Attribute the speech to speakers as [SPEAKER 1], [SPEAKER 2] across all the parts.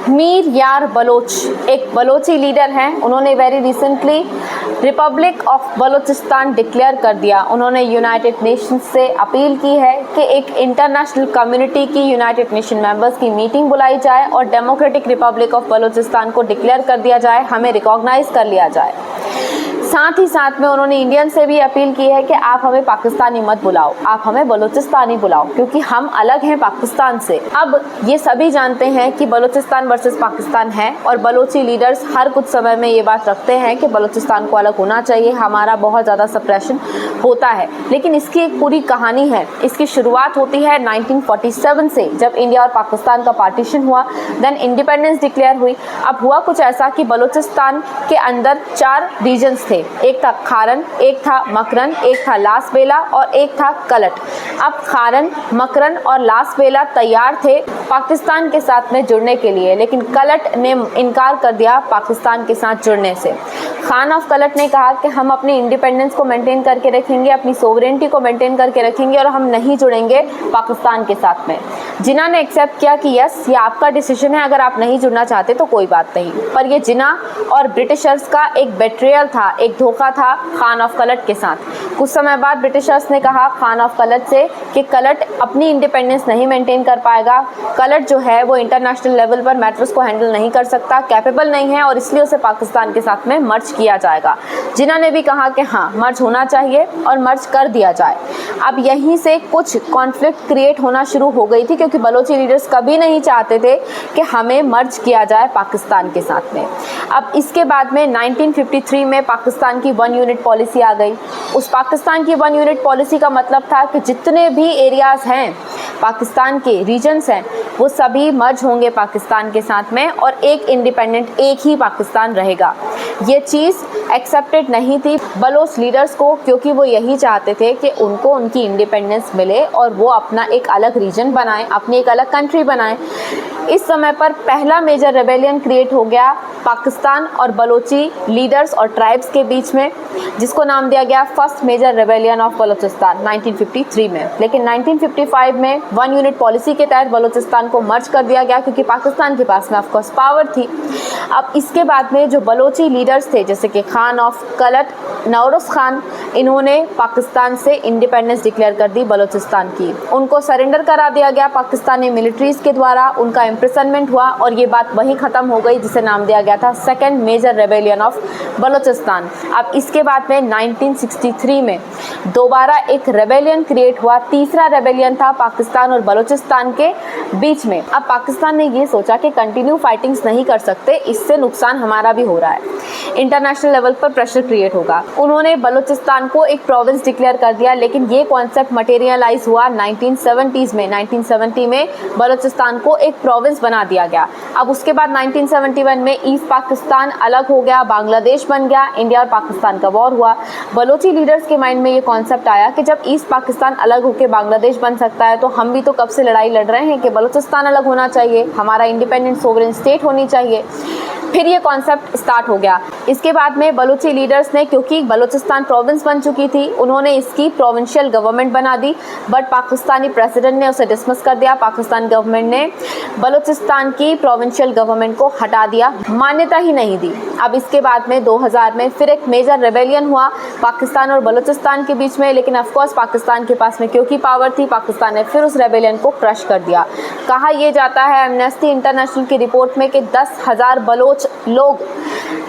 [SPEAKER 1] मीर यार बलोच एक बलोची लीडर हैं। उन्होंने very recently Republic of Balochistan declare कर दिया। उन्होंने यूनाइटेड नेशंस से अपील की है कि एक इंटरनेशनल कम्युनिटी की यूनाइटेड नेशन मेंबर्स की मीटिंग बुलाई जाए और डेमोक्रेटिक रिपब्लिक ऑफ बलोचिस्तान को डिक्लेयर कर दिया जाए, हमें रिकॉग्नाइज कर लिया जाए। साथ ही साथ में उन्होंने इंडियन से भी अपील की है कि आप हमें पाकिस्तानी मत बुलाओ, आप हमें बलूचिस्तानी बुलाओ, क्योंकि हम अलग हैं पाकिस्तान से। अब ये सभी जानते हैं कि बलूचिस्तान वर्सेस पाकिस्तान है और बलोची लीडर्स हर कुछ समय में ये बात रखते हैं कि बलूचिस्तान को अलग होना चाहिए, हमारा बहुत ज़्यादा सप्रेशन होता है। लेकिन इसकी एक पूरी कहानी है। इसकी शुरुआत होती है 1947 से, जब इंडिया और पाकिस्तान का पार्टीशन हुआ, देन इंडिपेंडेंस डिक्लेयर हुई। अब हुआ कुछ ऐसा कि बलूचिस्तान के अंदर 4 रीजन्स थे। एक था खारन, एक था मकरन, एक था लासबेला और एक था कलट। अब खारन, मकरन और लासबेला तैयार थे पाकिस्तान के साथ में जुड़ने के लिए, लेकिन कलट ने इनकार कर दिया पाकिस्तान के साथ जुड़ने से। खान ऑफ कलट ने कहा कि हम अपनी इंडिपेंडेंस को मेंटेन करके रखेंगे, अपनी सोवरेनिटी को मेंटेन करके रखेंगे और हम नहीं जुड़ेंगे पाकिस्तान के साथ में। जिन्ना ने एक्सेप्ट किया कि यस, ये आपका डिसीजन है, अगर आप नहीं जुड़ना चाहते तो कोई बात नहीं। पर ये जिन्ना और ब्रिटिशर्स का एक बेट्रियल था, एक धोखा था खान ऑफ कलट के साथ। कुछ समय बाद ब्रिटिशर्स ने कहा खान ऑफ कलट से कि कलट अपनी इंडिपेंडेंस नहीं मेंटेन कर पाएगा, कलट जो है वो इंटरनेशनल लेवल पर मैटर्स को हैंडल नहीं कर सकता, कैपेबल नहीं है, और इसलिए उसे पाकिस्तान के साथ में मर्ज किया जाएगा। जिन्ना ने भी कहा कि हाँ, मर्ज होना चाहिए और मर्ज कर दिया जाए। अब यहीं से कुछ कॉन्फ्लिक्ट क्रिएट होना शुरू हो गई थी, क्योंकि बलोची लीडर्स कभी नहीं चाहते थे कि हमें मर्ज किया जाए पाकिस्तान के साथ में। अब इसके बाद में 1953 में पाकिस्तान की 1 यूनिट पॉलिसी आ गई। उस पाकिस्तान की 1 यूनिट पॉलिसी का मतलब था कि जितने भी एरियाज़ हैं पाकिस्तान के, रीजन्स हैं, वो सभी मर्ज होंगे पाकिस्तान के साथ में और एक इंडिपेंडेंट, एक ही पाकिस्तान रहेगा। ये चीज़ एक्सेप्टेड नहीं थी बलोच लीडर्स को, क्योंकि वो यही चाहते थे कि उनको उनकी इंडिपेंडेंस मिले और वो अपना एक अलग रीजन बनाएं, अपनी एक अलग कंट्री बनाएं। इस समय पर पहला मेजर रेबेलियन क्रिएट हो गया पाकिस्तान और बलोची लीडर्स और ट्राइब्स के बीच में, जिसको नाम दिया गया first major rebellion of Balochistan 1953 में। लेकिन 1955 में 1 यूनिट पॉलिसी के तहत बलोचिस्तान को मर्ज कर दिया गया, क्योंकि पाकिस्तान के पास में ऑफकोर्स पावर थी। अब इसके बाद में जो बलोची लीडर्स थे, जैसे कि खान ऑफ कलट, नौरोज खान, इन्होंने पाकिस्तान से इंडिपेंडेंस डिक्लेयर कर दी बलोचिस्तान की। उनको सरेंडर करा दिया गया पाकिस्तानी मिलिट्रीज के द्वारा, उनका इम्प्रिजनमेंट हुआ और ये बात वहीं ख़त्म हो गई जिसे नाम दिया गया था second major rebellion of Balochistan. अब इसके बाद में 1963 में दोबारा एक रेबेलियन क्रिएट हुआ। तीसरा रेबेलियन था पाकिस्तान और बलोचिस्तान के बीच में। अब पाकिस्तान ने ये सोचा कि कंटिन्यू फाइटिंग्स नहीं कर सकते, इससे नुकसान हमारा भी हो रहा है, इंटरनेशनल लेवल पर प्रेशर क्रिएट होगा। उन्होंने बलोचिस्तान को एक प्रोविंस डिक्लेयर कर दिया, लेकिन ये कॉन्सेप्ट मटेरियलाइज हुआ 1970s में। 1970 में बलोचिस्तान को एक प्रोविंस बना दिया गया। अब उसके बाद 1971 में ईस्ट पाकिस्तान अलग हो गया, बांग्लादेश बन गया, इंडिया और पाकिस्तान का वॉर हुआ। बलोची लीडर्स के माइंड में ये कॉन्सेप्ट आया कि जब ईस्ट पाकिस्तान अलग होकर बांग्लादेश बन सकता है, तो हम भी तो कब से लड़ाई लड़ रहे हैं कि बलोचिस्तान अलग होना चाहिए, हमारा इंडिपेंडेंट सोवरेन स्टेट होनी चाहिए। फिर ये कॉन्सेप्ट स्टार्ट हो गया। इसके बाद में बलोची लीडर्स ने, क्योंकि बलोचिस्तान प्रोविंस बन चुकी थी, उन्होंने इसकी प्रोविंशियल गवर्नमेंट बना दी, बट पाकिस्तानी प्रेसिडेंट ने उसे डिसमिस कर दिया। पाकिस्तान गवर्नमेंट ने बलोचिस्तान की प्रोविंशियल गवर्नमेंट को हटा दिया, मान्यता ही नहीं दी। अब इसके बाद में 2000 में फिर एक मेजर रेबेलियन हुआ पाकिस्तान और बलोचिस्तान के बीच में, लेकिन ऑफकोर्स पाकिस्तान के पास में क्योंकि पावर थी, पाकिस्तान ने फिर उस रेबेलियन को क्रश कर दिया। कहा यह जाता है एमनेस्टी इंटरनेशनल की रिपोर्ट में कि 10,000 बलोच लोग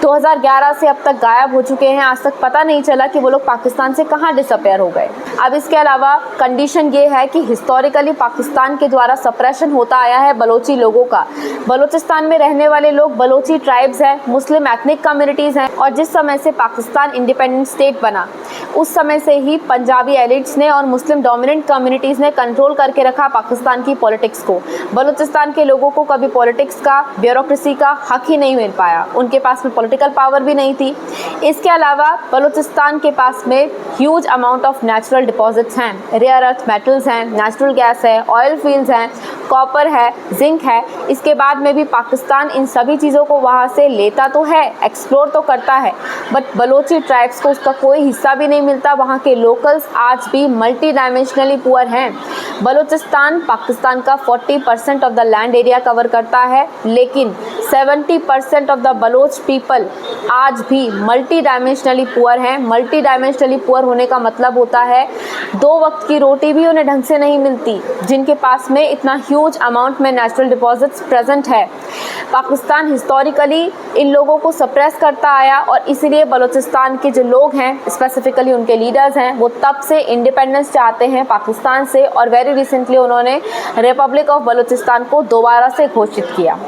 [SPEAKER 1] 2011 से अब तक गायब हो चुके हैं। आज तक पता नहीं चला कि वो लोग पाकिस्तान से कहाँ डिसअपेयर हो गए। अब इसके अलावा कंडीशन ये है कि हिस्टोरिकली पाकिस्तान के द्वारा सप्रेशन होता आया है बलोची लोगों का। बलोचिस्तान में रहने वाले लोग बलोची ट्राइब्स हैं, मुस्लिम एथनिक कम्युनिटीज़ हैं, और जिस समय से पाकिस्तान इंडिपेंडेंट स्टेट बना, उस समय से ही पंजाबी एलिट्स ने और मुस्लिम डोमिनेंट कम्युनिटीज़ ने कंट्रोल करके रखा पाकिस्तान की पॉलिटिक्स को। बलोचिस्तान के लोगों को कभी पॉलिटिक्स का, ब्यूरोक्रेसी का हक ही नहीं मिल पाया, उनके पास में पॉलिटिकल पावर भी नहीं थी। इसके अलावा बलोचिस्तान के पास में huge amount of natural deposits हैं, रेयर अर्थ मेटल्स हैं, नेचुरल गैस है, ऑयल फील्ड्स हैं, कॉपर है, जिंक है। इसके बाद में भी पाकिस्तान इन सभी चीज़ों को वहाँ से लेता तो है, एक्सप्लोर तो करता है, बट बलोची ट्राइब्स को उसका कोई हिस्सा भी नहीं मिलता, वहाँ के लोकल्स आज भी मल्टी डायमेंशनली पुअर हैं। बलूचिस्तान पाकिस्तान का 40% of the land area cover करता है, लेकिन 70% ऑफ द बलोच पीपल आज भी मल्टी डायमेंशनली पुअर हैं। मल्टी डायमेंशनली पुअर होने का मतलब होता है 2 वक्त की रोटी भी उन्हें ढंग से नहीं मिलती, जिनके पास में इतना ह्यूज अमाउंट में नेचुरल डिपॉजिट्स प्रेजेंट है। पाकिस्तान हिस्टोरिकली इन लोगों को सप्रेस करता आया और इसीलिए बलूचिस्तान के जो लोग हैं, स्पेसिफिकली उनके लीडर्स हैं, वो तब से इंडिपेंडेंस चाहते हैं पाकिस्तान से और वेरी रिसेंटली उन्होंने रिपब्लिक ऑफ बलूचिस्तान को दोबारा से घोषित किया।